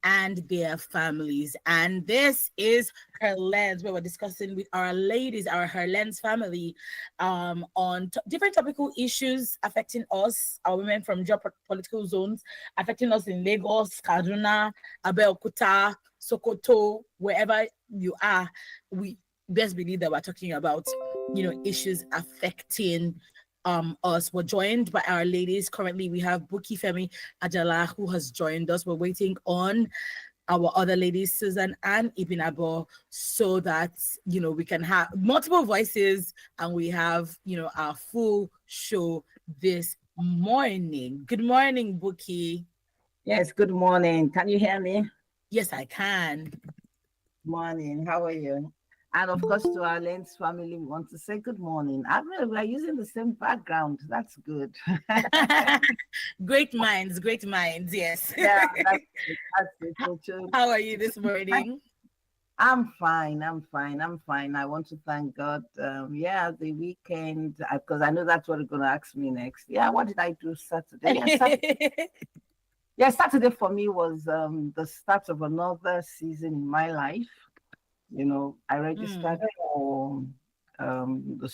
and their families. And this is Her Lens, where we're discussing with our ladies, Her Lens family, on different topical issues affecting us, our women from political zones, affecting us in Lagos, Kaduna, Abeokuta, Sokoto, wherever you are. We best believe that we're talking about, issues affecting us. We're joined by our ladies. Currently, we have Buki Femi Ajala, who has joined us. We're waiting on our other ladies, Susan and Ibinabo, so that we can have multiple voices and we have our full show this morning. Good morning, Buki. Yes, good morning. Can you hear me? Yes, I can. Morning. How are you? And of course, to our Lens family, we want to say good morning. I mean, we're using the same background. That's good. Great minds, great minds. Yes. Yeah, that's it. How are you this morning? I'm fine. I'm fine. I'm fine. I want to thank God. Yeah, the weekend, because I know that's what you're going to ask me next. Yeah, what did I do Saturday? Saturday for me was the start of another season in my life. I registered for the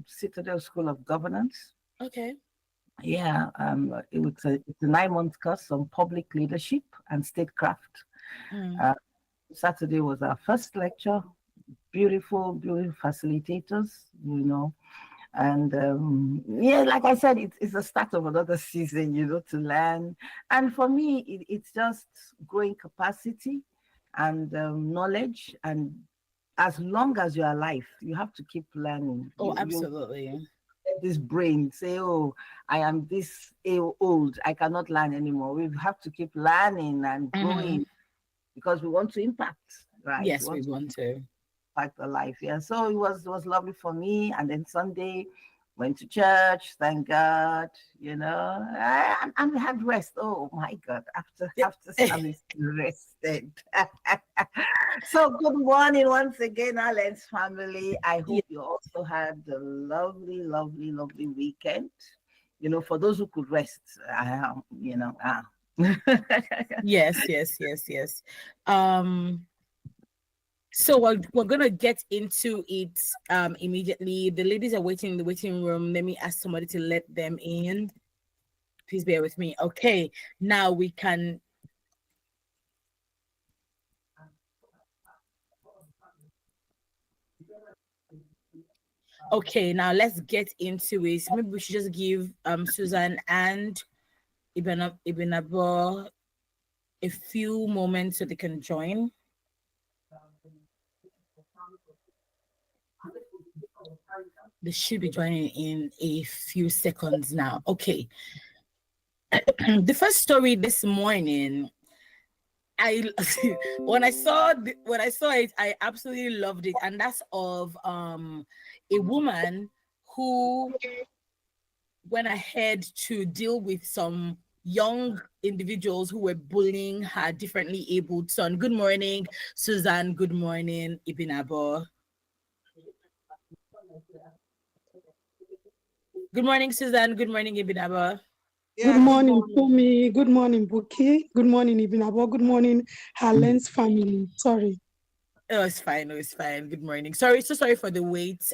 Citadel School of Governance. Okay. Yeah, it's a 9-month course on public leadership and statecraft. Saturday was our first lecture. Beautiful, beautiful facilitators, And like I said, it's the start of another season, to learn. And for me, it's just growing capacity and knowledge. And as long as you're alive, you have to keep learning. Oh, absolutely. This brain say, oh, I am this old, I cannot learn anymore. We have to keep learning and growing because we want to impact, right? Yes, we want to impact the life. Yeah. So it was lovely for me. And then Sunday, went to church, thank God, and we had rest. Oh my God, after service, rested. So good morning once again, our Lens family. I hope you also had a lovely, lovely, lovely weekend. For those who could rest, Yes. So we're gonna get into it immediately. The ladies are waiting in the waiting room. Let me ask somebody to let them in. Please bear with me. Okay, now we can. Okay, now let's get into it. Maybe we should just give Susan and Ibinabo a few moments so they can join. They should be joining in a few seconds now. Okay. The first story this morning, when I saw it, I absolutely loved it, and that's of a woman who went ahead to deal with some young individuals who were bullying her differently abled son. Good morning, Susan. Good morning, Ibinabo. Good morning, Susan. Good morning, Ibinabo. Good morning, Tommy. Good morning, Buki. Good morning, Ibinabo. Good morning, Her Lens family. Sorry. Oh, it's fine. Oh, it's fine. Good morning. Sorry for the wait.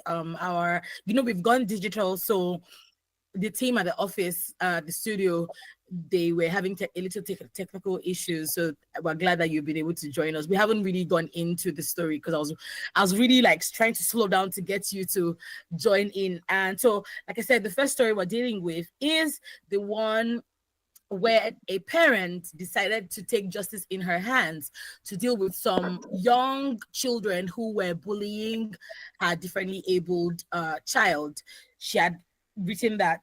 We've gone digital, so the team at the office, the studio, they were having a little technical issues. So we're glad that you've been able to join us. We haven't really gone into the story because I was really like trying to slow down to get you to join in. And so, like I said, the first story we're dealing with is the one where a parent decided to take justice in her hands to deal with some young children who were bullying her differently abled child. She had written that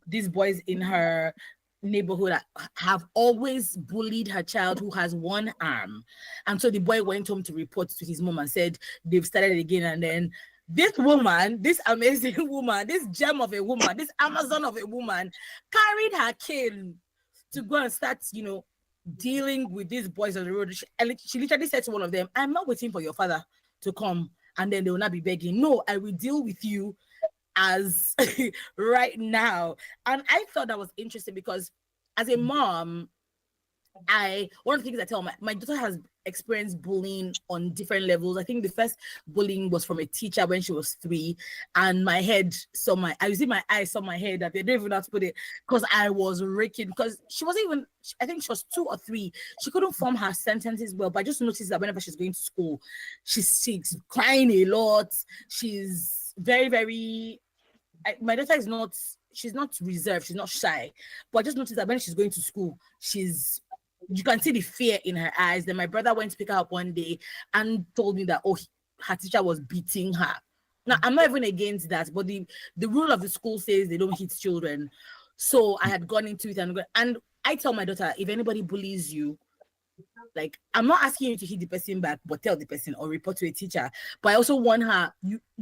these boys in her neighborhood have always bullied her child who has one arm. And so the boy went home to report to his mom and said they've started again. And then this woman, this amazing woman, this gem of a woman, this Amazon of a woman carried her cane to go and start, dealing with these boys on the road. She literally said to one of them, I'm not waiting for your father to come and then they will not be begging. No, I will deal with you as right now. And I thought that was interesting because as a mom, one of the things I tell my daughter has experienced bullying on different levels. I think the first bullying was from a teacher when she was 3, and my head saw I was in my eyes saw my head that they don't even know how to put it, because I was raking, because she wasn't even, I think she was 2 or 3. She couldn't form her sentences well, but I just noticed that whenever she's going to school, she's crying a lot. She's very, very, my daughter is not, she's not reserved, she's not shy, but I just noticed that when she's going to school, you can see the fear in her eyes. Then my brother went to pick her up one day and told me that, her teacher was beating her. Now, I'm not even against that, but the rule of the school says they don't hit children. So I had gone into it, and I tell my daughter, if anybody bullies you, like, I'm not asking you to hit the person back, but tell the person or report to a teacher. But I also want her,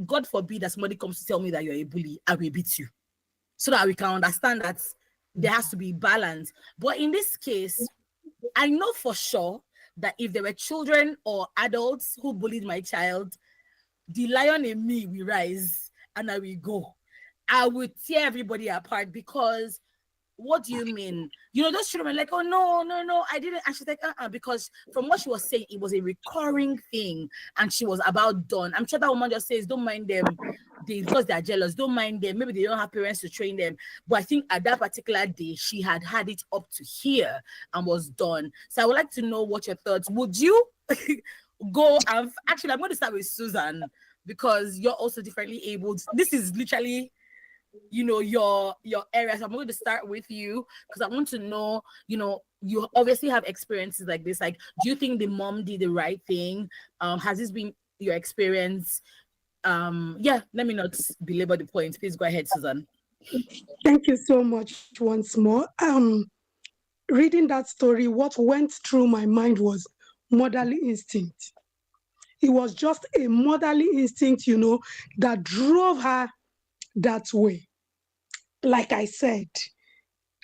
God forbid that somebody comes to tell me that you're a bully, I will beat you, so that we can understand that there has to be balance. But in this case, I know for sure that if there were children or adults who bullied my child, the lion in me will rise and I will go. I would tear everybody apart, because what do you mean? Those children were like, oh, no, I didn't. And she's like, because from what she was saying, it was a recurring thing and she was about done. I'm sure that woman just says, don't mind them. Because they're jealous, don't mind them. Maybe they don't have parents to train them. But I think at that particular day, she had it up to here and was done. So I would like to know what your thoughts. Would you go and actually, I'm going to start with Susan, because you're also differently abled. This is literally, your area. So I'm going to start with you, because I want to know, you obviously have experiences like this. Like, do you think the mom did the right thing? Has this been your experience? Let me not belabor the point. Please go ahead, Susan. Thank you so much once more. Reading that story, what went through my mind was motherly instinct. It was just a motherly instinct, that drove her that way. Like I said,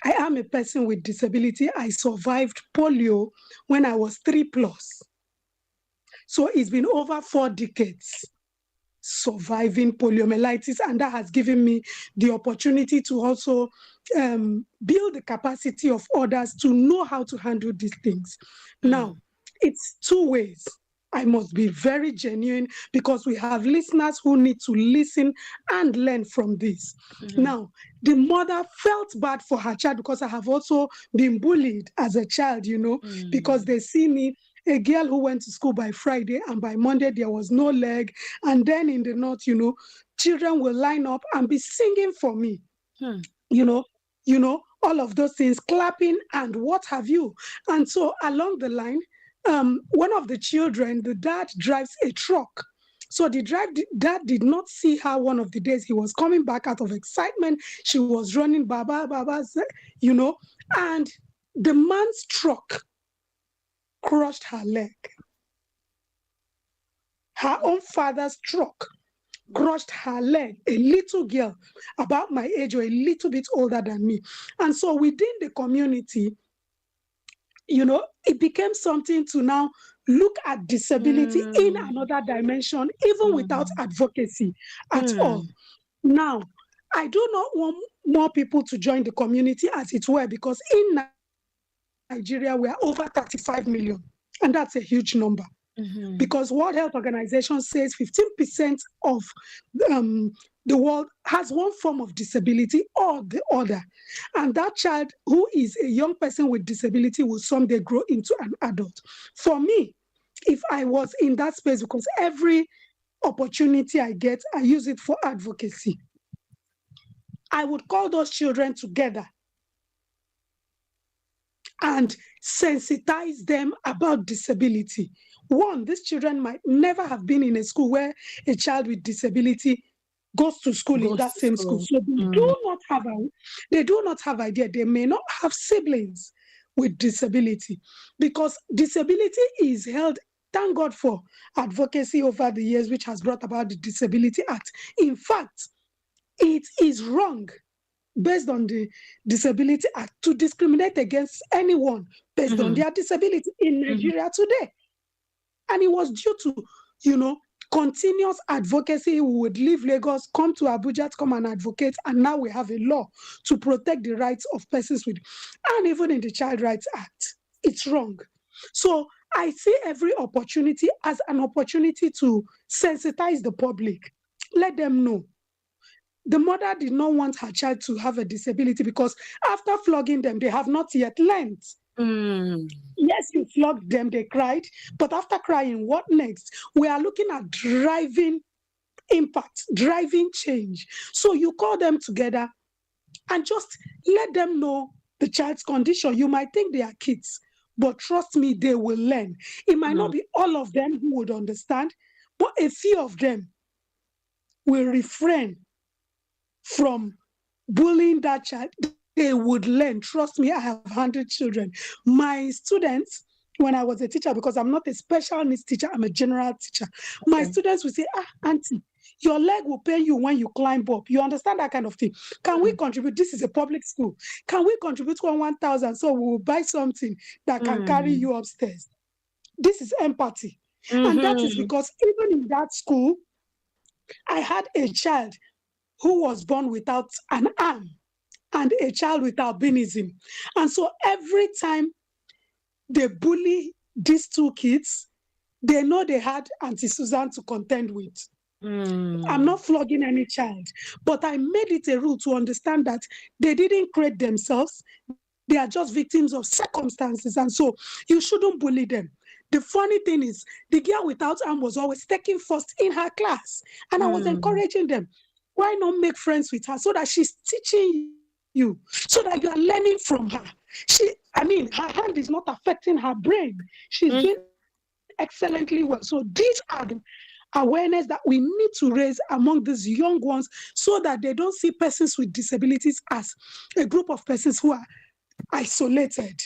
I am a person with disability. I survived polio when I was 3 plus. So it's been over 4 decades surviving poliomyelitis, and that has given me the opportunity to also build the capacity of others to know how to handle these things. Now, it's 2 ways. I must be very genuine, because we have listeners who need to listen and learn from this. Now, the mother felt bad for her child, because I have also been bullied as a child, because they see me, a girl who went to school by Friday, and by Monday there was no leg. And then in the north, children will line up and be singing for me. All of those things, clapping and what have you. And so along the line, one of the children, the dad drives a truck. So the dad did not see her one of the days. He was coming back out of excitement. She was running, baba, and the man's truck crushed her leg. Her own father's truck crushed her leg, a little girl about my age or a little bit older than me. And so within the community, it became something to now look at disability in another dimension, even without advocacy at all. Now, I do not want more people to join the community, as it were, because in Nigeria, we are over 35 million, and that's a huge number. Because World Health Organization says 15% of the world has one form of disability or the other. And that child who is a young person with disability will someday grow into an adult. For me, if I was in that space, because every opportunity I get, I use it for advocacy, I would call those children together and sensitize them about disability. One, these children might never have been in a school where a child with disability goes to school in that same school. So they do not have idea. They may not have siblings with disability, because disability is held, thank God for advocacy over the years, which has brought about the Disability Act. In fact, it is wrong, based on the Disability Act, to discriminate against anyone based on their disability in Nigeria today. And it was due to, continuous advocacy. We would leave Lagos, come to Abuja to come and advocate, and now we have a law to protect the rights of persons with, and even in the Child Rights Act. it's wrong. So I see every opportunity as an opportunity to sensitize the public. Let them know. The mother did not want her child to have a disability because after flogging them, they have not yet learned. Yes, you flogged them, they cried, but after crying, what next? We are looking at driving impact, driving change. So you call them together and just let them know the child's condition. You might think they are kids, but trust me, they will learn. It might not be all of them who would understand, but a few of them will refrain from bullying that child. They would learn. Trust me, I have 100 children. My students, when I was a teacher, because I'm not a special needs teacher, I'm a general teacher. My students will say, auntie, your leg will pain you when you climb up. You understand that kind of thing? Can we contribute? This is a public school. Can we contribute 1,000 so we will buy something that can carry you upstairs? This is empathy. And that is because even in that school, I had a child who was born without an arm and a child with albinism. And so every time they bully these two kids, they know they had Auntie Susan to contend with. I'm not flogging any child, but I made it a rule to understand that they didn't create themselves. They are just victims of circumstances. And so you shouldn't bully them. The funny thing is, the girl without arm was always taking first in her class. And I was encouraging them. Why not make friends with her so that she's teaching you, so that you are learning from her? Her hand is not affecting her brain. She's doing excellently well. So these are the awareness that we need to raise among these young ones so that they don't see persons with disabilities as a group of persons who are isolated.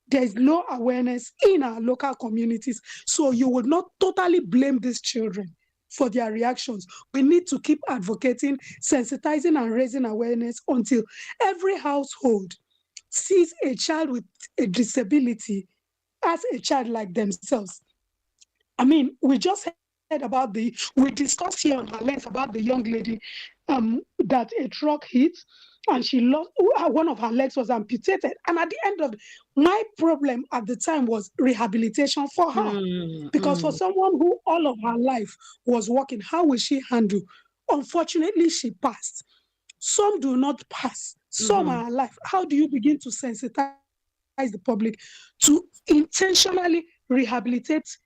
There is low awareness in our local communities. So you would not totally blame these children for their reactions. We need to keep advocating, sensitizing, and raising awareness until every household sees a child with a disability as a child like themselves. We just we discussed here on our lens about the young lady that a truck hit and she lost, one of her legs was amputated. And at the end of my problem at the time was rehabilitation for her. Because for someone who all of her life was working, how will she handle? Unfortunately, she passed. Some do not pass. Some are alive. How do you begin to sensitize the public to intentionally rehabilitate,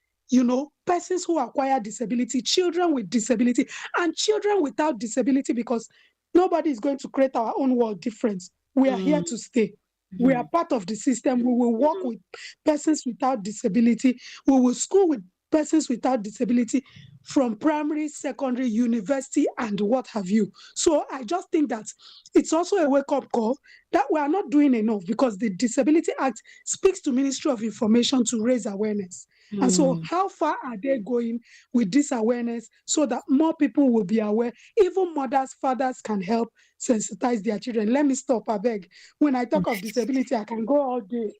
persons who acquire disability, children with disability, and children without disability? Because nobody is going to create our own world difference. We are here to stay. We are part of the system. We will work with persons without disability. We will school with persons without disability from primary, secondary, university, and what have you. So I just think that it's also a wake-up call that we are not doing enough, because the Disability Act speaks to Ministry of Information to raise awareness. And so how far are they going with this awareness so that more people will be aware? Even mothers, fathers can help sensitize their children. Let me stop, I beg. When I talk of disability, I can go all day.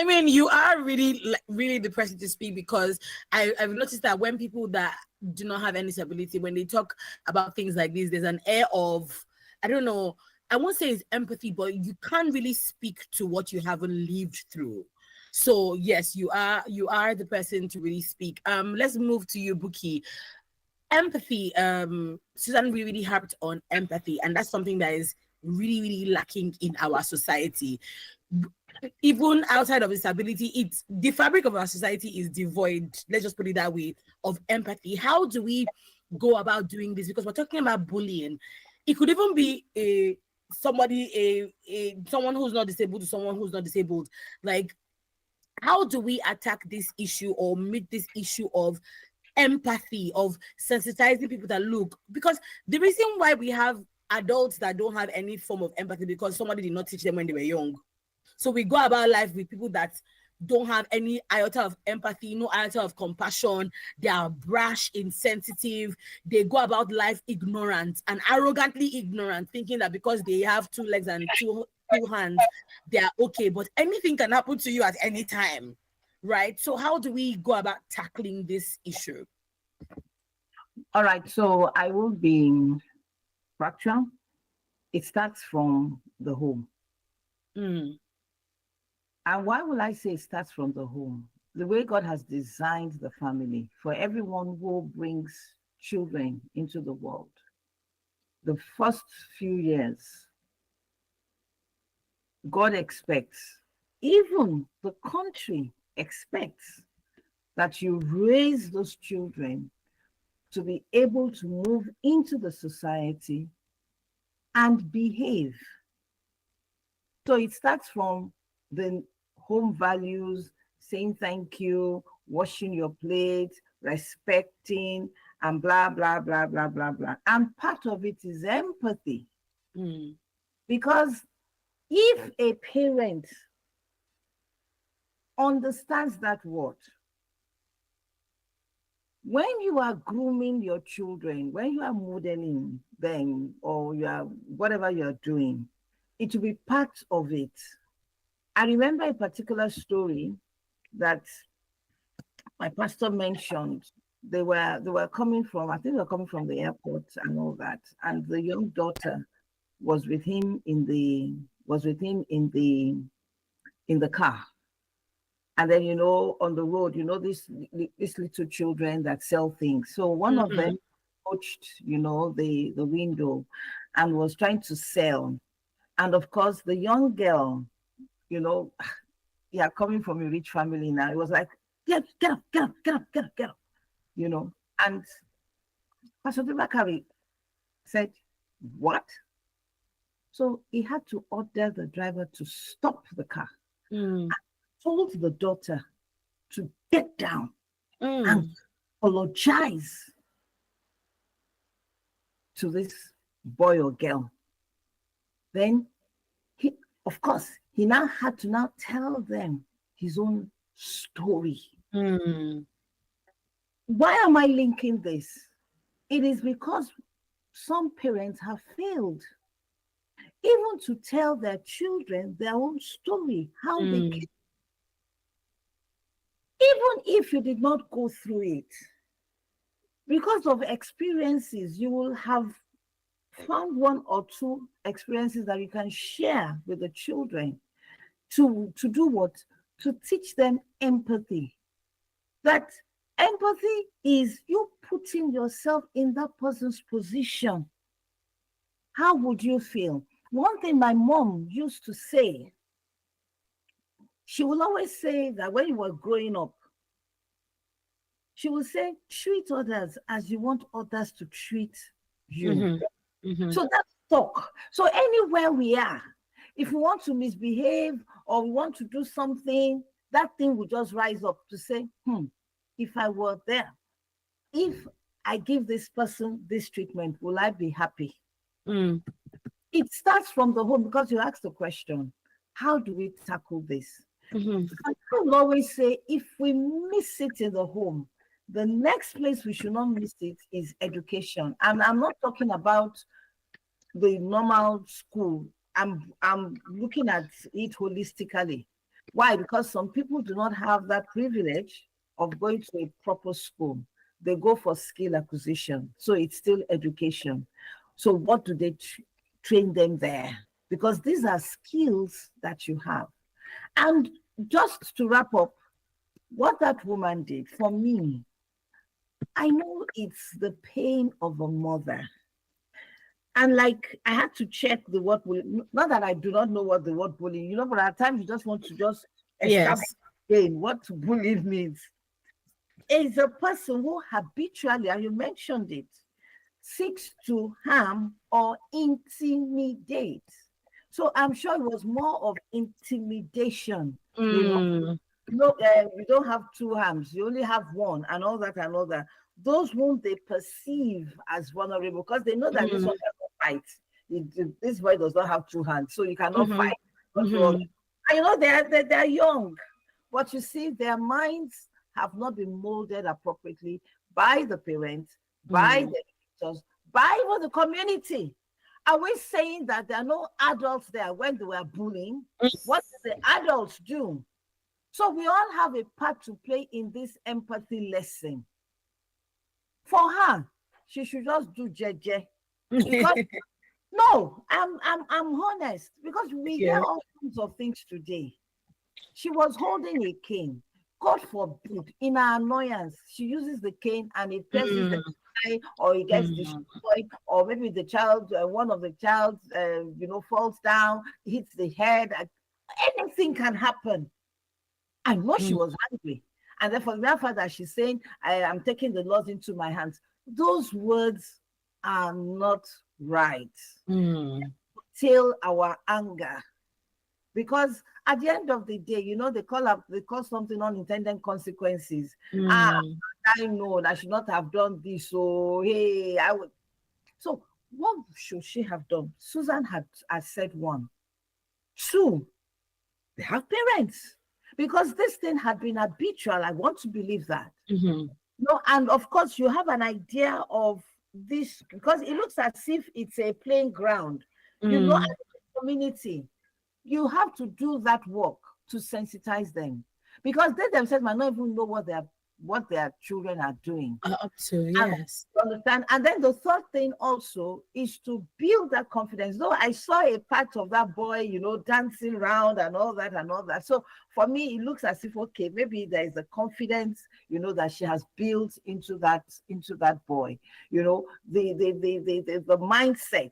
You are really the person to speak, because I've noticed that when people that do not have any disability, when they talk about things like this, there's an air of, I don't know, I won't say it's empathy, but you can't really speak to what you haven't lived through. So yes, you are the person to really speak. Let's move to you, Buki. Empathy. Susan really harped on empathy, and that's something that is really lacking in our society. Even outside of disability, the fabric of our society is devoid, let's just put it that way, of empathy. How do we go about doing this? Because we're talking about bullying. It could even be someone who's not disabled to someone who's not disabled. Like, how do we attack this issue or meet this issue of empathy, of sensitizing people that look? Because the reason why we have adults that don't have any form of empathy, because somebody did not teach them when they were young. So we go about life with people that don't have any iota of empathy, no iota of compassion. They are brash, insensitive. They go about life ignorant and arrogantly ignorant, thinking that because they have 2 legs and two hands, they are okay. But anything can happen to you at any time, right? So how do we go about tackling this issue? All right, so I will be factual. It starts from the home. And why will I say it starts from the home? The way God has designed the family for everyone who brings children into the world, the first few years, God expects, even the country expects that you raise those children to be able to move into the society and behave. So it starts from the home values, saying thank you, washing your plate, respecting, and blah, blah, blah, blah, blah, blah. And part of it is empathy. Mm. Because if a parent understands that word, when you are grooming your children, when you are modeling them, or you are whatever you're doing, it will be part of it. I remember a particular story that my pastor mentioned. They were coming from, I think they were coming from the airport and all that. And the young daughter was with him in the was with him in the car. And then, on the road, these little children that sell things. So one of Mhm. them approached, the window and was trying to sell. And of course, the young girl, you know, yeah, coming from a rich family now, it was like, get up, get up, get up, get up, get up, you know. And Pastor Bakari said, what? So he had to order the driver to stop the car, Mm. told the daughter to get down and Mm. apologize to this boy or girl. Then he, of course, he now had to now tell them his own story. Mm. Why am I linking this? It is because some parents have failed even to tell their children their own story, how they Mm. came, even if you did not go through it. Because of experiences, you will have found one or two experiences that you can share with the children to do what? To teach them empathy. That empathy is you putting yourself in that person's position. How would you feel? One thing my mom used to say, she will always say that when you were growing up, she will say, treat others as you want others to treat you. Mhm. Mhm. So that's talk. So anywhere we are, if we want to misbehave or we want to do something, that thing will just rise up to say, if I were there, if I give this person this treatment, will I be happy? Mm. It starts from the home because you asked the question, how do we tackle this? Mhm. I will always say, if we miss it in the home, the next place we should not miss it is education. And I'm not talking about the normal school. I'm looking at it holistically. Why? Because some people do not have that privilege of going to a proper school. They go for skill acquisition. So it's still education. So what do they train them there? Because these are skills that you have. And just to wrap up, what that woman did for me, I know it's the pain of a mother. And like I had to check the word bullying. Not that I do not know what the word bullying, but at times you just want to just establish Yes. again what bullying means. It's a person who habitually, and you mentioned it, seeks to harm or intimidate. So I'm sure it was more of intimidation, you know. Mm. No, you don't have two arms, you only have one, and all that and all that. Those whom they perceive as vulnerable, because they know that this one Mm. cannot fight. This boy does not have two hands, so you cannot Mhm. fight. And Mhm. they're young, but you see, their minds have not been molded appropriately by the parents, by Mm. the teachers, by even the community. Are we saying that there are no adults there when they were bullying? What did the adults do? So we all have a part to play in this empathy lesson. For her, she should just do jeje. Because no, I'm honest. Because we hear Yeah. all kinds of things today. She was holding a cane. God forbid, in her annoyance, she uses the cane and it pierces the eye, or it gets destroyed, or maybe the child, one of the child, falls down, hits the head. Anything can happen. I know she was angry. And then for the grandfather, she's saying, I'm taking the laws into my hands. Those words are not right. Till our anger. Because at the end of the day, they call something unintended consequences. I know I should not have done this. So hey, I would. So what should she have done? Susan had said one. Two, they have parents. Because this thing had been habitual. I want to believe that. And of course, you have an idea of this, because it looks as if it's a playing ground. As a community, you have to do that work to sensitize them, because they themselves might not even know what their children are doing. Up to, yes. Understand? And then the third thing also is to build that confidence. Though I saw a part of that boy, dancing around and all that. So for me, it looks as if, okay, maybe there is a confidence, that she has built into that boy. The mindset,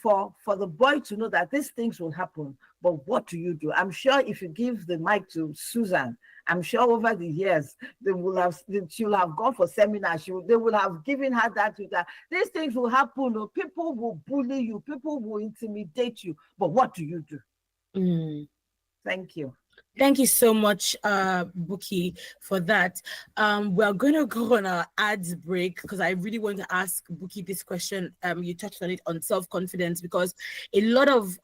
for the boy to know that these things will happen. But what do you do? I'm sure if you give the mic to Susan, I'm sure over the years she'll have gone for seminars. They will have given her that. These things will happen. People will bully you. People will intimidate you. But what do you do? Thank you. Thank you so much, Buki, for that. We're going to go on our ads break, because I really want to ask Buki this question. You touched on it, on self-confidence, because a lot of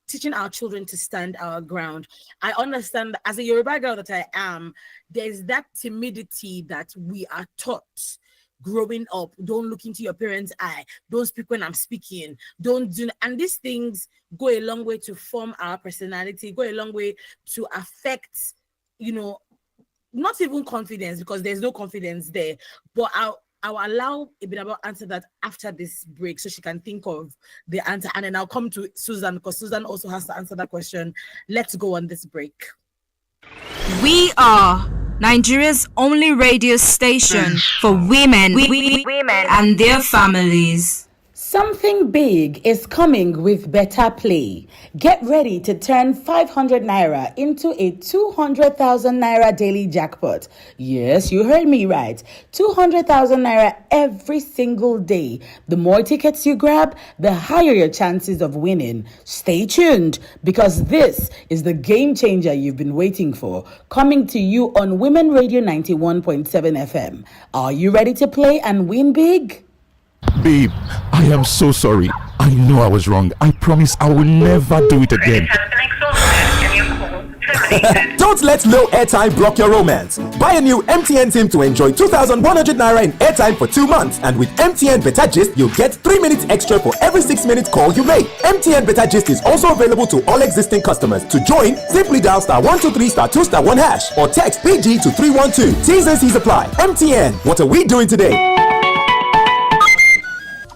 teaching our children to stand our ground. I understand, as a Yoruba girl that I am, there's that timidity that we are taught growing up. Don't look into your parents' eye. Don't speak when I'm speaking. Don't do. And these things go a long way to form our personality, go a long way to affect, not even confidence, because there's no confidence there. But I'll allow Ibinabo answer that after this break, so she can think of the answer. And then I'll come to Susan, because Susan also has to answer that question. Let's go on this break. We are Nigeria's only radio station for women and their families. Something big is coming with Better Play. Get ready to turn 500 naira into a 200,000 naira daily jackpot. Yes, you heard me right. 200,000 naira every single day. The more tickets you grab, the higher your chances of winning. Stay tuned, because this is the game changer you've been waiting for, coming to you on Women Radio 91.7 FM. Are you ready to play and win big? Babe, I am so sorry. I know I was wrong. I promise I will never do it again. Don't let low airtime block your romance. Buy a new MTN SIM to enjoy 2,100 naira in airtime for 2 months. And with MTN Better Gist, you'll get 3 minutes extra for every 6-minute call you make. MTN Better Gist is also available to all existing customers. To join, simply dial *123*2*1# or text PG to 312. T's and C's apply. MTN, what are we doing today?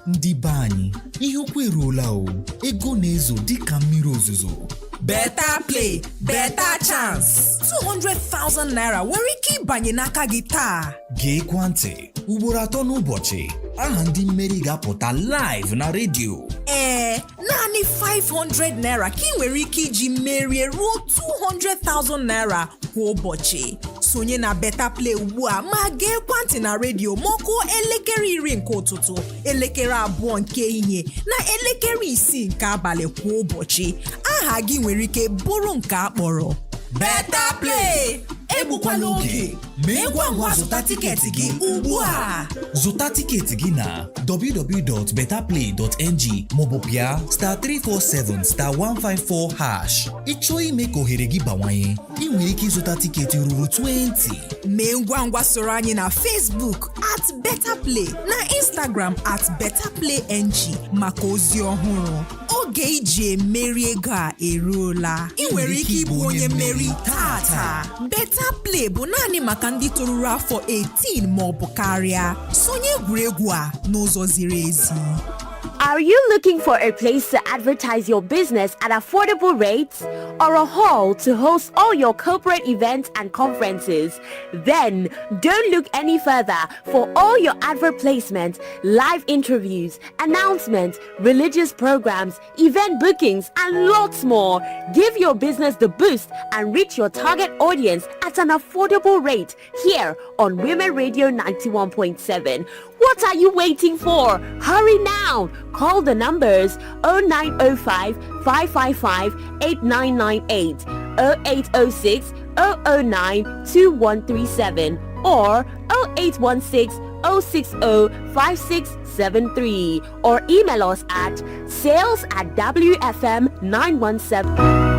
Ndị bani, ihe okwu eruola o. Ego na-ezo dịka mmiri ozuzo. Better Play, better chance. 200,000 naira nwere ike ịbanye n'aka gị taa. Gee kwantị, ugboro 3 n'ụbọchị. Aha ndị mmeri ga-apụta live na redio. Naanị 500 naira ka ị nwere ike iji merie ruo 200,000 naira kwa ụbọchị. Sonye na Better Play ugbu a ma gee ekwentị na redio mọkụ elekere 10 nke ụtụtụ, elekere 2 nke ehihie na elekere 6 nke abalị kwa ụbọchị. Aha gị nwere ike bụrụ nke akpọrọ Better Play. Egbukwala oge, mee ngwa ngwa zụta tiketi gị ugbu a. Zụta tiketi gị na www.betterplay.ng maọbụ pịa *347*154#. Ịchọọ ime ka ohere gị bawanye, ị nwere ike ịzụta tiketi ruru 20. Mee ngwa ngwa soro anyị na Facebook @BetterPlay, na Instagram @BetterPlayNG maka ozi ọhụrụ. Oge iji emeri ego a eruola. Ị nwere ike ịbụ onye mmeri tata. Better Play bụ naanị maka ndị toruru afọ 18 ma ọ bụ karịa. Sonye egwuregwu a n'ụzọ ziri ezi. Are you looking for a place to advertise your business at affordable rates or a hall to host all your corporate events and conferences? Then don't look any further for all your advert placement, live interviews, announcements, religious programs, event bookings, and lots more. Give your business the boost and reach your target audience at an affordable rate here on Women Radio 91.7. What are you waiting for? Hurry now! Call the numbers 0905 555 8998, 0806 009 2137, or 0816 060 5673, or email us at sales@wfm917.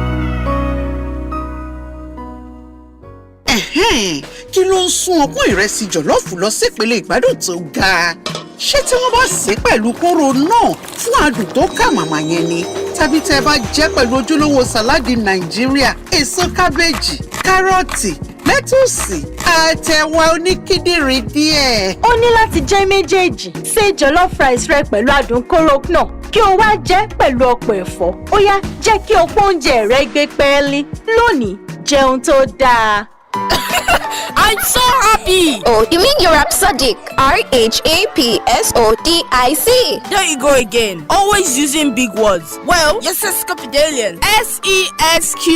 Kí ló ń sún ọpọ́n ìrẹsì jọ̀lọ́ọ̀fù lọ sípele ìgbádùn tó ga? Ṣé tí wọ́n bá sè é pẹ̀lú kóró náà fún adùn tó kà màmá yẹn ni? Tàbí tẹ́ bá jẹ́ pẹ̀lú ojúlówó sàláàdì Nàìjíríà, èso kábéèjì, kárọ̀tì, lẹ́tùsì, àtẹ̀wà oníkíndìnrín díẹ̀. Ó ní láti jẹ́ méjèèjì. Ṣé jollof rice rẹ pẹ̀lú adùn kóró náà kí o wá jẹ́ pẹ̀lú ọ̀pọ̀ ẹ̀fọ́. Ó yá jẹ́ kí ọ̀pọ̀ oúnjẹ rẹ gbé pẹ́ẹ́lí. Lónìí, jẹun tó dáa. I'm so happy! Oh, you mean you're rhapsodic? RHAPSODIC. There you go again. Always using big words. Well, you're sesquipedalian. SESQUIP.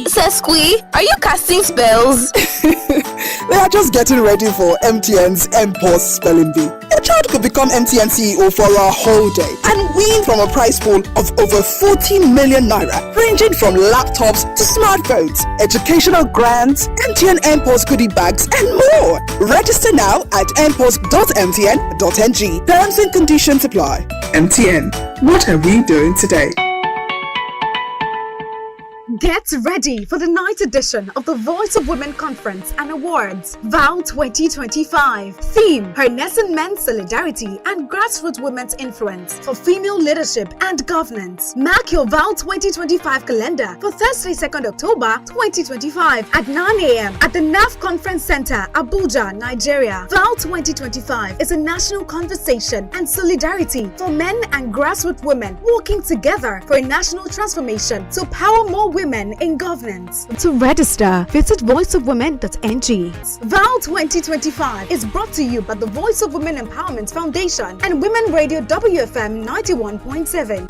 Sesqui? Are you casting spells? They are just getting ready for MTN's MPOS Spelling Bee. Your child could become MTN CEO for a whole day and win from a prize pool of over 14 million naira, ranging from laptops to smartphones, educational grants, MTN MPOS goodie bags, and more. Register now at mpos.mtn.ng. Terms and conditions apply. MTN, what are we doing today? Get ready for the 9th edition of the Voice of Women Conference and Awards, VOW 2025. Theme, Harnessing Men's Solidarity and Grassroots Women's Influence for Female Leadership and Governance. Mark your VOW 2025 calendar for Thursday, 2nd October 2025 at 9 a.m. at the NAF Conference Center, Abuja, Nigeria. VOW 2025 is a national conversation and solidarity for men and grassroots women working together for a national transformation to power more women in governance. To register, visit voiceofwomen.ng. VOW 2025 is brought to you by the Voice of Women Empowerment Foundation and Women Radio WFM 91.7.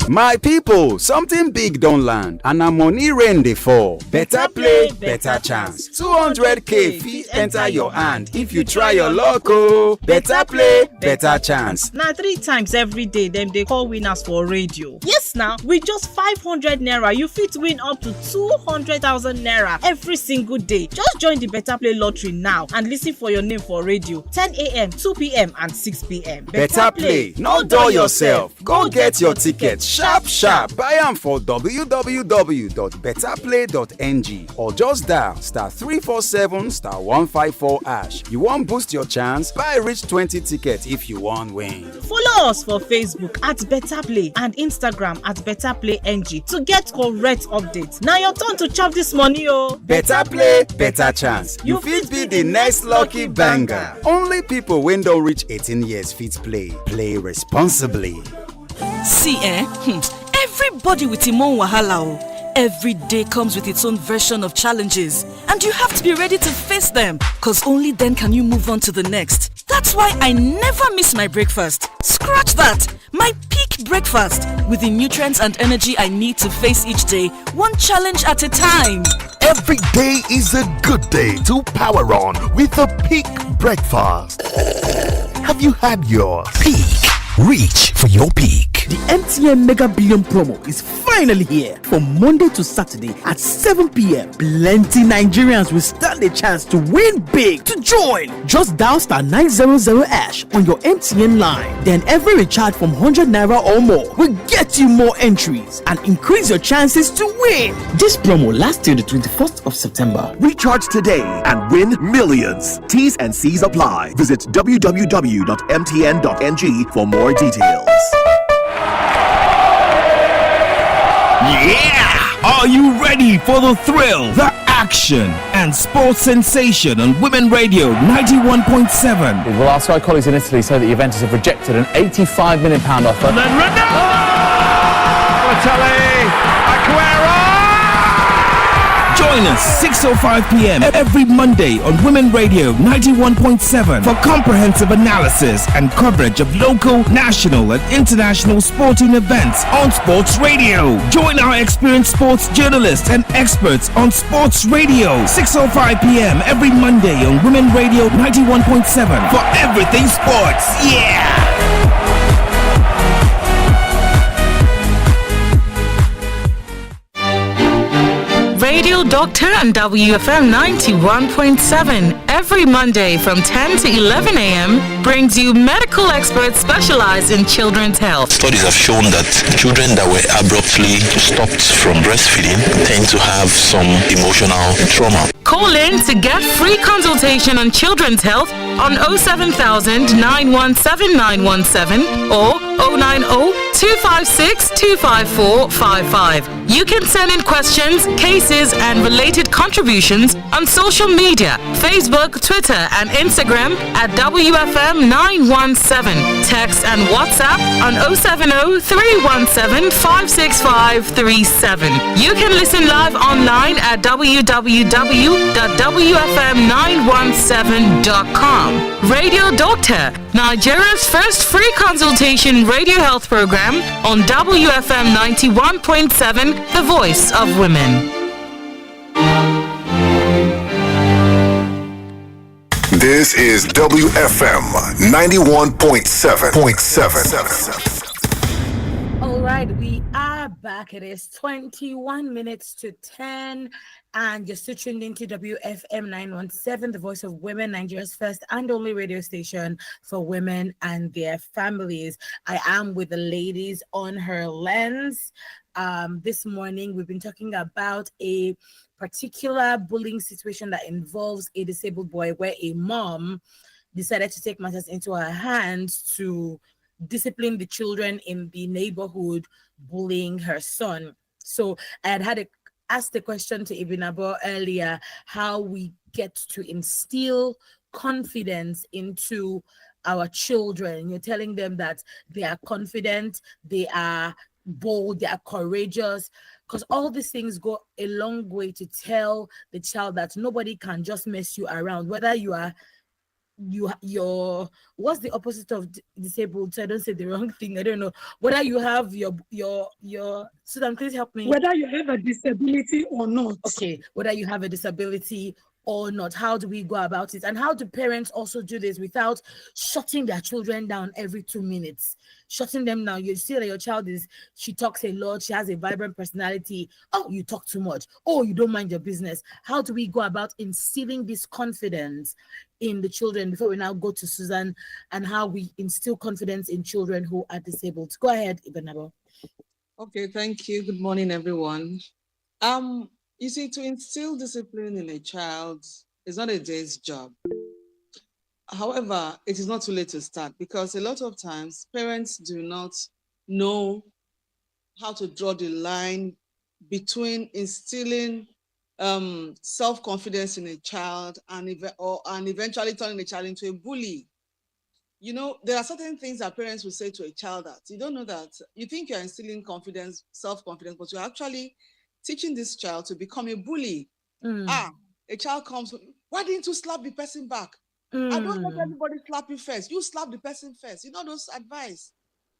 My people, something big don't land and na money rain dey fall. Better play, better chance. 200k fit enter your hand if you try your luck oh. Better play, better chance. Now 3 times every day them they call winners for radio. Yes now, with just 500 naira you fit win up to 200,000 naira every single day. Just join the Better Play lottery now and listen for your name for radio 10 a.m, 2 p.m. and 6 p.m. Better play, no dull yourself. Go get your ticket sharp sharp. Buy am for www.betterplay.ng or just dial *347*154#. You wan boost your chance? Buy reach 20 tickets if you wan win. Follow us for Facebook at Better Play and Instagram at Better Play NG to get correct updates. Now your turn to chop this money oh. Better play, better chance. You fit be the next lucky banger. Only people wey don reach 18 years fit play. Play responsibly. See everybody with im own wahala oh. Every day comes with its own version of challenges and you have to be ready to face them, cause only then can you move on to the next. That's why I never miss my breakfast. Scratch that! My peak breakfast with the nutrients and energy I need to face each day, one challenge at a time. Every day is a good day to power on with a peak breakfast. Have you had your peak? Reach for your peak. The MTN Mega Billion promo is finally here. From Monday to Saturday at 7 p.m. Plenty Nigerians will stand a chance to win big. To join, just dial *900# on your MTN line. Then every recharge from 100 naira or more will get you more entries and increase your chances to win. This promo lasts till the 21st of September. Recharge today and win millions. T's and C's apply. Visit www.mtn.ng for more details. Yeah! Are you ready for the thrill, the action, and sports sensation on Women Radio 91.7. Well, our Sky colleagues in Italy say that Juventus have rejected an £85 million offer. And then join us 6:05 p.m. every Monday on Women Radio 91.7 for comprehensive analysis and coverage of local, national and international sporting events on Sports Radio. Join our experienced sports journalists and experts on Sports Radio 6:05 p.m. every Monday on Women Radio 91.7 for everything sports. Yeah! Radio Doctor and WFM 91.7 every Monday from 10 to 11 a.m. brings you medical experts specialized in children's health. Studies have shown that children that were abruptly stopped from breastfeeding tend to have some emotional trauma. Call in to get free consultation on children's health on 07000 917 917 or 090 256 25455. You can send in questions, cases, and related contributions on social media, Facebook, Twitter, and Instagram at WFM 917. Text and WhatsApp on 070 317 56537. You can listen live online at www.wfm917.com. Radio Doctor, Nigeria's first free consultation radio health program on WFM 91.7, the voice of women. This is WFM 91.7. All right, we are back. It is 21 minutes to 10, and you're still tuned into WFM 917, the voice of women, Nigeria's first and only radio station for women and their families. I am with the ladies on Her Lens. This morning, we've been talking about a particular bullying situation that involves a disabled boy where a mom decided to take matters into her hands to discipline the children in the neighborhood bullying her son. So I had asked the question to Ibn Abo earlier, how we get to instill confidence into our children. You're telling them that they are confident, they are bold, they are courageous, because all these things go a long way to tell the child that nobody can just mess you around, whether you're what's the opposite of disabled, so I don't say the wrong thing. I don't know whether you have your Susan, please help me. Whether you have a disability or not. Okay, whether you have a disability or not, how do we go about it? And how do parents also do this without shutting their children down every 2 minutes? Shutting them down. You see that your child she talks a lot, she has a vibrant personality. Oh, you talk too much. Oh, you don't mind your business. How do we go about instilling this confidence in the children before we now go to Susan and how we instill confidence in children who are disabled? Go ahead, Ibn Abo. Okay, thank you. Good morning, everyone. You see, to instill discipline in a child is not a day's job. However, it is not too late to start because a lot of times parents do not know how to draw the line between instilling self-confidence in a child and eventually turning a child into a bully. You know, there are certain things that parents will say to a child that you don't know that you think you're instilling confidence, self-confidence, but you're actually teaching this child to become a bully. A child comes, why didn't you slap the person back? I don't let everybody slap you first. You slap the person first. You know those advice.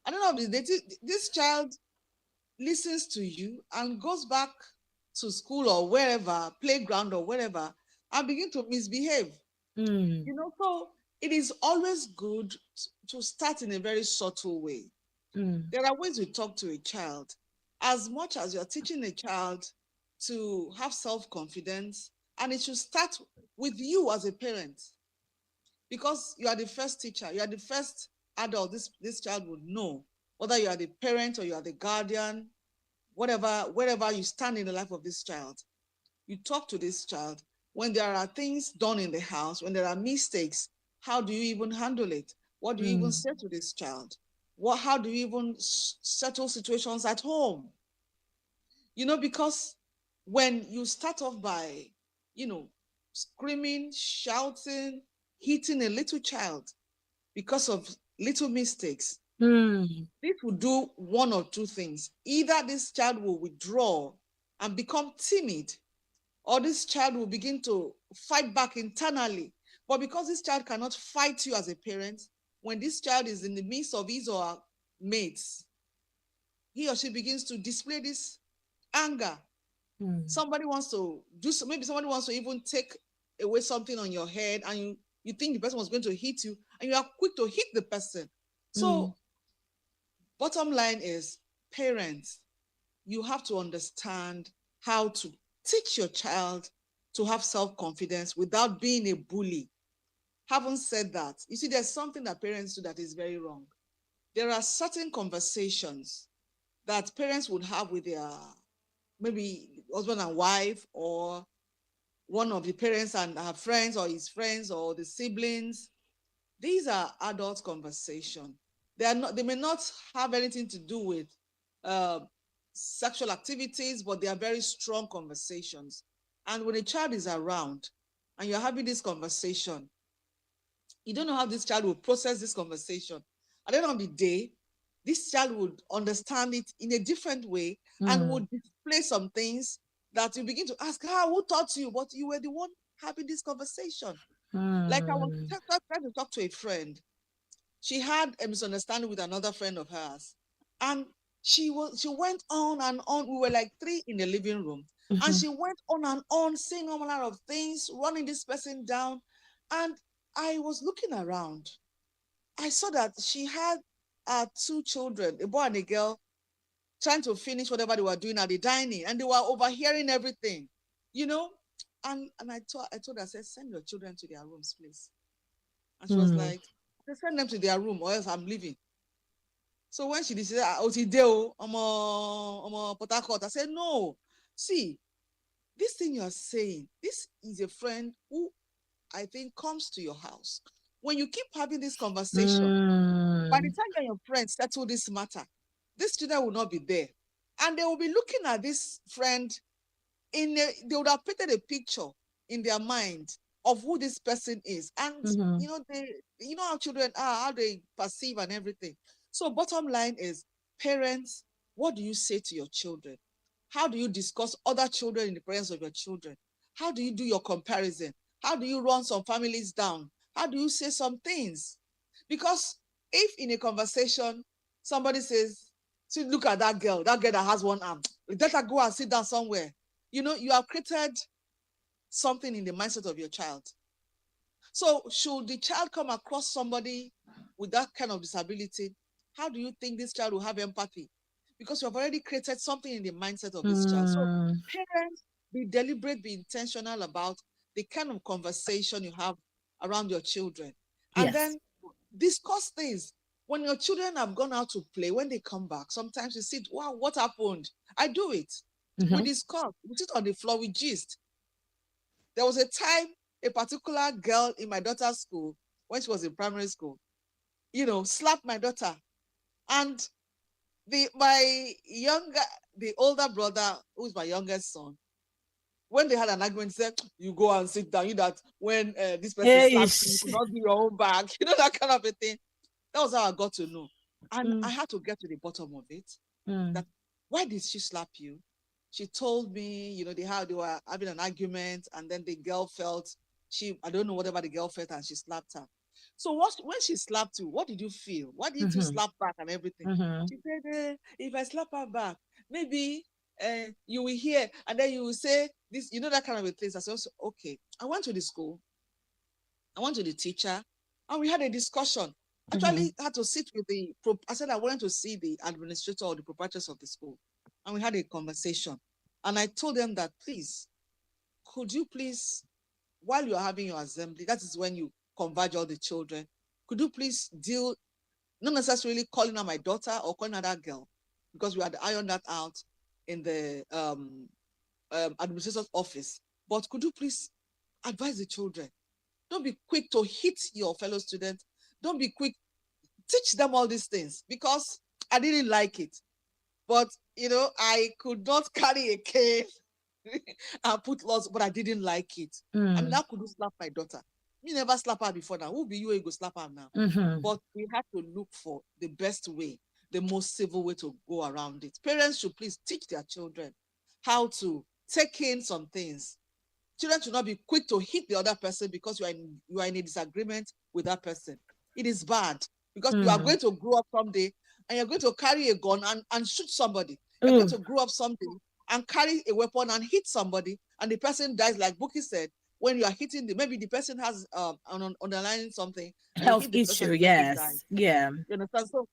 I don't know, this child listens to you and goes back to school or wherever, playground or wherever, and begin to misbehave. You know, so it is always good to start in a very subtle way. There are ways we talk to a child. As much as you're teaching a child to have self-confidence, and it should start with you as a parent, because you are the first teacher, you are the first adult this child would know, whether you are the parent or you are the guardian, wherever you stand in the life of this child. You talk to this child. When there are things done in the house, when there are mistakes, how do you even handle it? What do you even say to this child? How do you even settle situations at home? You know, because when you start off by screaming, shouting, hitting a little child because of little mistakes, this will do one or two things. Either this child will withdraw and become timid, or this child will begin to fight back internally. But because this child cannot fight you as a parent, when this child is in the midst of his or her mates, he or she begins to display this anger. Somebody wants to do so, maybe somebody wants to even take away something on your head, and you think the person was going to hit you, and you are quick to hit the person. So bottom line is, parents, you have to understand how to teach your child to have self-confidence without being a bully. Having said that, you see, there's something that parents do that is very wrong. There are certain conversations that parents would have with their maybe husband and wife, or one of the parents and her friends, or his friends, or the siblings. These are adult conversations. They may not have anything to do with sexual activities, but they are very strong conversations. And when a child is around and you're having this conversation, you don't know how this child will process this conversation. At the end of the day, this child would understand it in a different way and would display some things that you begin to ask, who taught you? But you were the one having this conversation. Like I was trying to talk to a friend. She had a misunderstanding with another friend of hers. And she went on and on. We were like three in the living room. And she went on and on, saying a lot of things, running this person down. And I was looking around. I saw that she had two children, a boy and a girl, trying to finish whatever they were doing at the dining, and they were overhearing everything, And I told her, I said, send your children to their rooms, please. And she was like, send them to their room, or else I'm leaving. So when she decided, I'm a Port Harcourt, I said, no, see, this thing you're saying, this is a friend who I think comes to your house. When you keep having this conversation, by the time you and your friends settle this matter, this children will not be there. And they will be looking at this friend they would have painted a picture in their mind of who this person is. And you know how children are, how they perceive and everything. So bottom line is, parents, what do you say to your children? How do you discuss other children in the presence of your children? How do you do your comparison? How do you run some families down? How do you say some things? Because if in a conversation, somebody says, see, look at that girl that has one arm, let her go and sit down somewhere. You have created something in the mindset of your child. So should the child come across somebody with that kind of disability, how do you think this child will have empathy? Because you have already created something in the mindset of this child. So parents, be deliberate, be intentional about the kind of conversation you have around your children. And then discuss things. When your children have gone out to play, when they come back, sometimes you see, wow, what happened? I do it. We discuss. We sit on the floor, we gist. There was a time a particular girl in my daughter's school, when she was in primary school, slapped my daughter. And the older brother, who's my youngest son, when they had an argument, said, you go and sit down. That when this person slaps you, not do your own back. That kind of a thing. That was how I got to know. And I had to get to the bottom of it. That why did she slap you? She told me, they were having an argument, and then the girl felt I don't know whatever the girl felt, and she slapped her. So when she slapped you, what did you feel? Why did you slap back and everything? She said, if I slap her back, maybe you will hear, and then you will say this, that kind of a thing. I said, okay. I went to the school, I went to the teacher, and we had a discussion. Actually, I had to sit with I said I wanted to see the administrator or the proprietors of the school. And we had a conversation. And I told them that, please, could you please, while you're having your assembly, that is when you converge all the children, could you please deal, not necessarily calling out my daughter or calling out that girl, because we had ironed that out in the administrator's office. But could you please advise the children? Don't be quick to hit your fellow students. Don't be quick. Teach them all these things, because I didn't like it. But, I could not carry a cane and put laws, but I didn't like it. I mean, how could you slap my daughter? You never slap her before now. Who be you go slap her now? But we have to look for the best way, the most civil way to go around it. Parents should please teach their children how to take in some things. Children should not be quick to hit the other person because you are in a disagreement with that person. It is bad because you are going to grow up someday and you're going to carry a gun and shoot somebody. You're going to grow up someday and carry a weapon and hit somebody, and the person dies. Like Buki said, when you are hitting maybe the person has underlying something, and health you hit the issue. person, Yes, yeah. You understand? So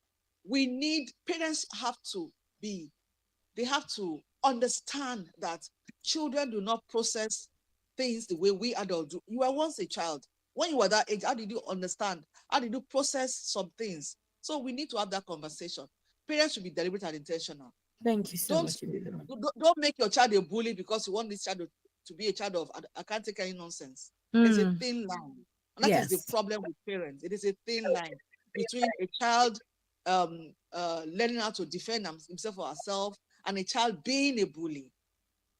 parents have to understand that children do not process things the way we adults do. You were once a child. When you were that age, how did you understand? How did you process some things? So we need to have that conversation. Parents should be deliberate and intentional. Thank you so much. Don't make your child a bully because you want this child to be a child of, I can't take any nonsense. There's a thin line. And that is the problem with parents. It is a thin line between a child learning how to defend himself or herself and a child being a bully.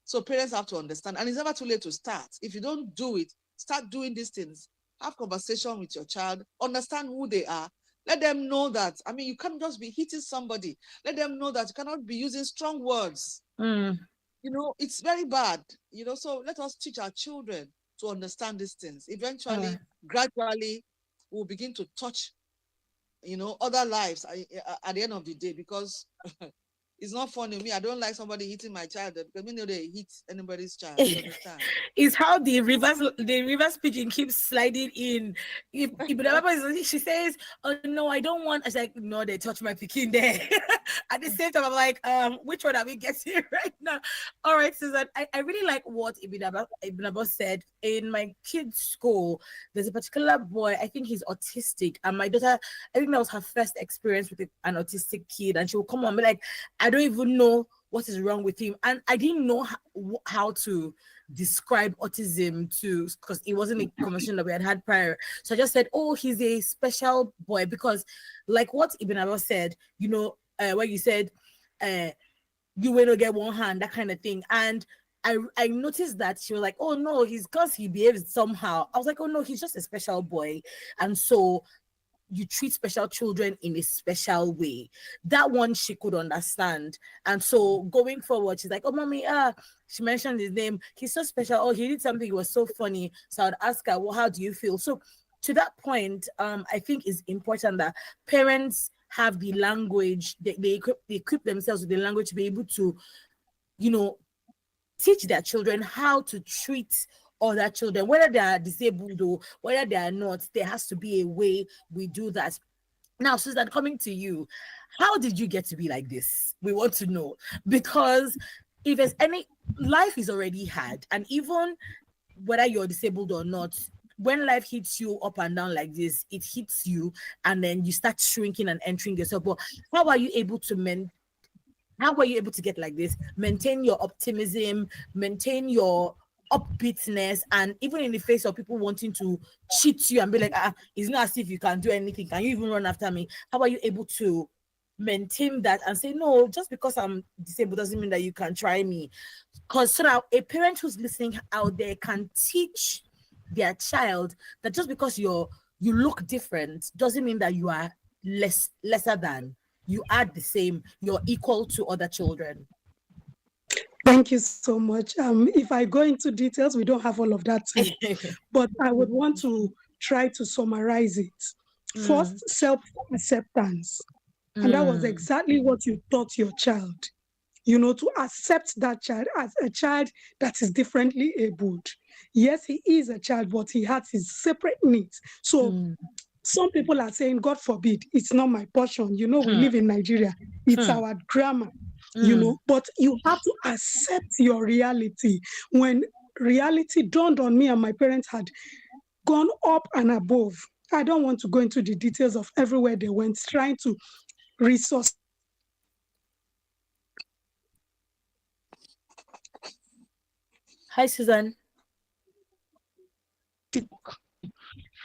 So parents have to understand, and it's never too late to start. If you don't do it, start doing these things. Have conversation with your child, understand who they are. Let them know that, I mean, you can't just be hitting somebody. Let them know that you cannot be using strong words. It's very bad, so let us teach our children to understand these things. Eventually, gradually, we'll begin to touch, other lives at the end of the day, because it's not funny. Me, I don't like somebody hitting my child because we know they hit anybody's child. You understand? It's how the reverse pigeon keeps sliding in. If she says, "Oh no, I don't want," I was like, "No, they touch my pikin there." At the same time, I'm like, which one are we getting right now? All right, Susan, I really like what Ibn Abbas said. In my kid's school, there's a particular boy, I think he's autistic, and my daughter, I think that was her first experience with an autistic kid, and she will come on and be like, I don't even know what is wrong with him. And I didn't know how to describe autism because it wasn't a conversation that we had prior. So I just said, oh, he's a special boy, because like what Ibn Abbas said, where you said, you will not get one hand, that kind of thing. And I noticed that she was like, oh no, because he behaves somehow. I was like, oh no, he's just a special boy. And so you treat special children in a special way. That one she could understand. And so going forward, she's like, oh mommy, she mentioned his name. He's so special. Oh, he did something. It was so funny. So I'd ask her, well, how do you feel? So to that point, I think it's important that parents have the language, they equip themselves with the language to be able to, teach their children how to treat other children, whether they are disabled or whether they are not. There has to be a way we do that. Now, Susan, coming to you, how did you get to be like this? We want to know, because if there's any, life is already hard, and even whether you're disabled or not, when life hits you up and down like this, it hits you, and then you start shrinking and entering yourself. But how are you able to how were you able to get like this? Maintain your optimism, maintain your upbeatness, and even in the face of people wanting to cheat you and be like, it's not as if you can do anything. Can you even run after me? How are you able to maintain that and say, no, just because I'm disabled doesn't mean that you can try me? Because so now a parent who's listening out there can teach their child that just because you look different doesn't mean that you are lesser than. You are the same. You're equal to other children. Thank you so much. If I go into details, we don't have all of that time, but I would want to try to summarize it. First, self-acceptance. And that was exactly what you taught your child, to accept that child as a child that is differently abled. Yes, he is a child, but he has his separate needs. So some people are saying, God forbid, it's not my portion. We live in Nigeria. It's our grammar. But you have to accept your reality. When reality dawned on me and my parents had gone up and above, I don't want to go into the details of everywhere they went, trying to resource. Hi, Susan.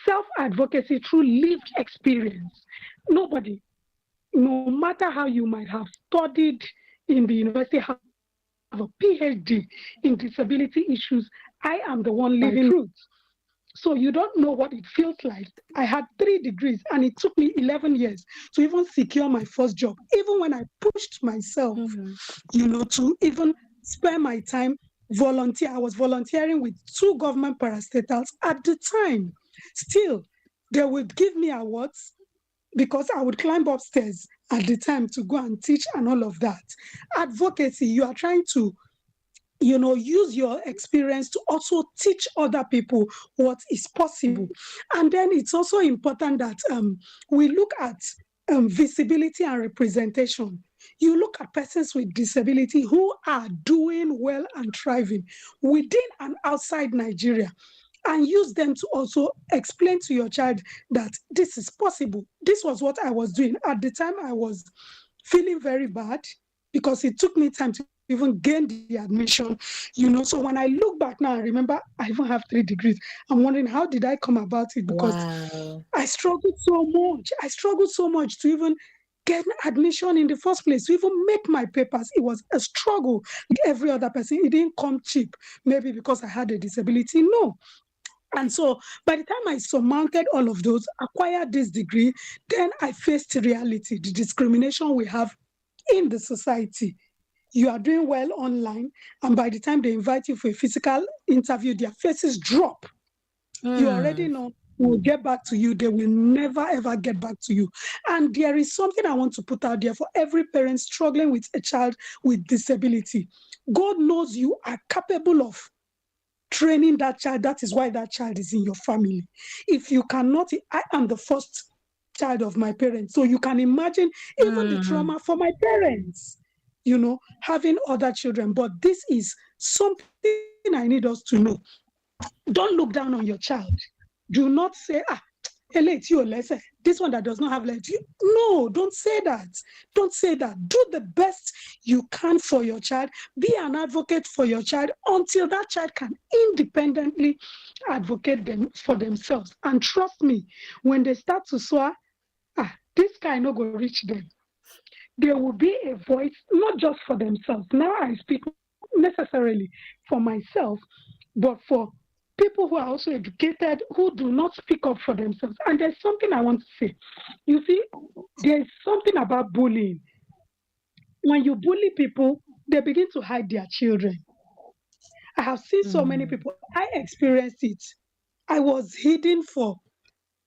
Self-advocacy through lived experience. Nobody, no matter how you might have studied in the university, have a PhD in disability issues. I am the one living truth. So you don't know what it feels like. I had 3 degrees and it took me 11 years to even secure my first job. Even when I pushed myself, to even spend my time volunteer. I was volunteering with 2 government parastatals at the time. Still, they would give me awards because I would climb upstairs at the time to go and teach and all of that. Advocacy, you are trying to use your experience to also teach other people what is possible. And then it's also important that we look at visibility and representation. You look at persons with disability who are doing well and thriving within and outside Nigeria, and use them to also explain to your child that this is possible. This was what I was doing. At the time, I was feeling very bad because it took me time to even gain the admission, So when I look back now, I remember I even have 3 degrees. I'm wondering, how did I come about it? Because I struggled so much. I struggled so much to even get admission in the first place, to even make my papers. It was a struggle. Like every other person, it didn't come cheap. Maybe because I had a disability. No. And so by the time I surmounted all of those, acquired this degree, then I faced reality, the discrimination we have in the society. You are doing well online, and by the time they invite you for a physical interview, their faces drop. You already know we'll get back to you. They will never, ever get back to you. And there is something I want to put out there for every parent struggling with a child with disability. God knows you are capable of training that child. That is why that child is in your family. If you cannot, I am the first child of my parents. So you can imagine even the trauma for my parents, having other children. But this is something I need us to know. Don't look down on your child. Do not say, this one that does not have legs. No, don't say that. Don't say that. Do the best you can for your child. Be an advocate for your child until that child can independently advocate for themselves. And trust me, when they start to swear, this guy no go reach them. There will be a voice, not just for themselves. Now I speak necessarily for myself, but for people who are also educated, who do not speak up for themselves. And there's something I want to say. You see, there's something about bullying. When you bully people, they begin to hide their children. I have seen so many people. I experienced it. I was hidden for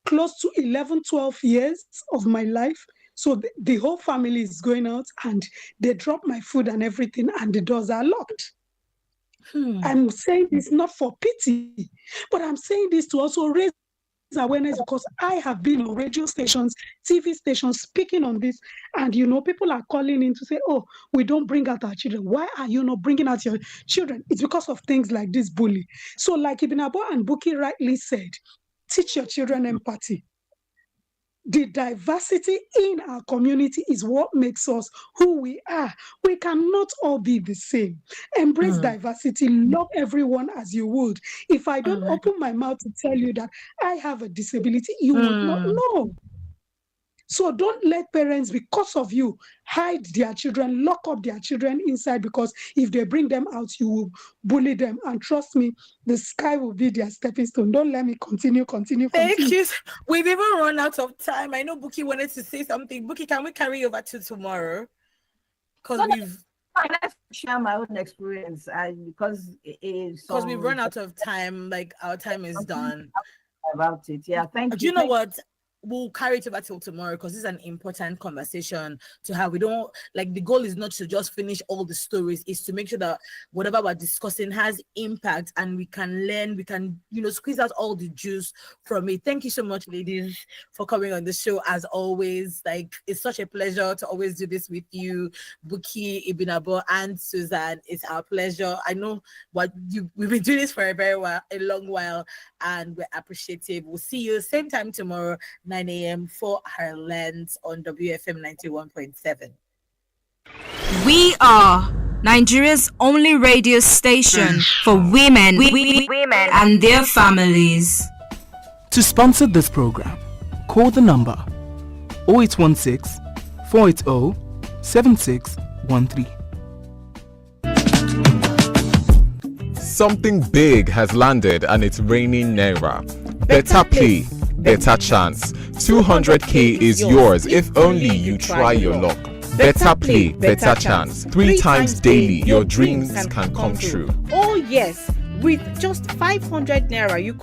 close to 11, 12 years of my life. So the whole family is going out and they drop my food and everything and the doors are locked. I'm saying this not for pity, but I'm saying this to also raise awareness because I have been on radio stations, TV stations speaking on this, and people are calling in to say, oh, we don't bring out our children. Why are you not bringing out your children? It's because of things like this bully. So like Ibn Abo and Buki rightly said, teach your children empathy. The diversity in our community is what makes us who we are. We cannot all be the same. Embrace diversity. Love everyone as you would. If I don't open my mouth to tell you that I have a disability, you would not know. So don't let parents, because of you, hide their children, lock up their children inside, because if they bring them out, you will bully them. And trust me, the sky will be their stepping stone. Don't let me continue. Thank you. We've even run out of time. I know Buki wanted to say something. Buki, can we carry over to tomorrow? Because let's share my own experience. Because we've run out of time. Like our time is done. About it. Yeah, thank you. Do you know what? We'll carry it over till tomorrow because this is an important conversation to have. We don't the goal is not to just finish all the stories, is to make sure that whatever we're discussing has impact and we can learn, we can, squeeze out all the juice from it. Thank you so much, ladies, for coming on the show as always. It's such a pleasure to always do this with you, Buki, Ibn Abo, and Susan. It's our pleasure. I know we've been doing this for a long while, and we're appreciative. We'll see you same time tomorrow, 9 a.m. for her lens on WFM 91.7. We are Nigeria's only radio station for women and their families. To sponsor this program, call the number 0816 480 7613. Something big has landed and it's raining Naira. Better play, better chance. 200k is yours if only you try your luck. Better play, better chance. 3 times daily, your dreams can come true. Oh yes, with just 500 Naira, you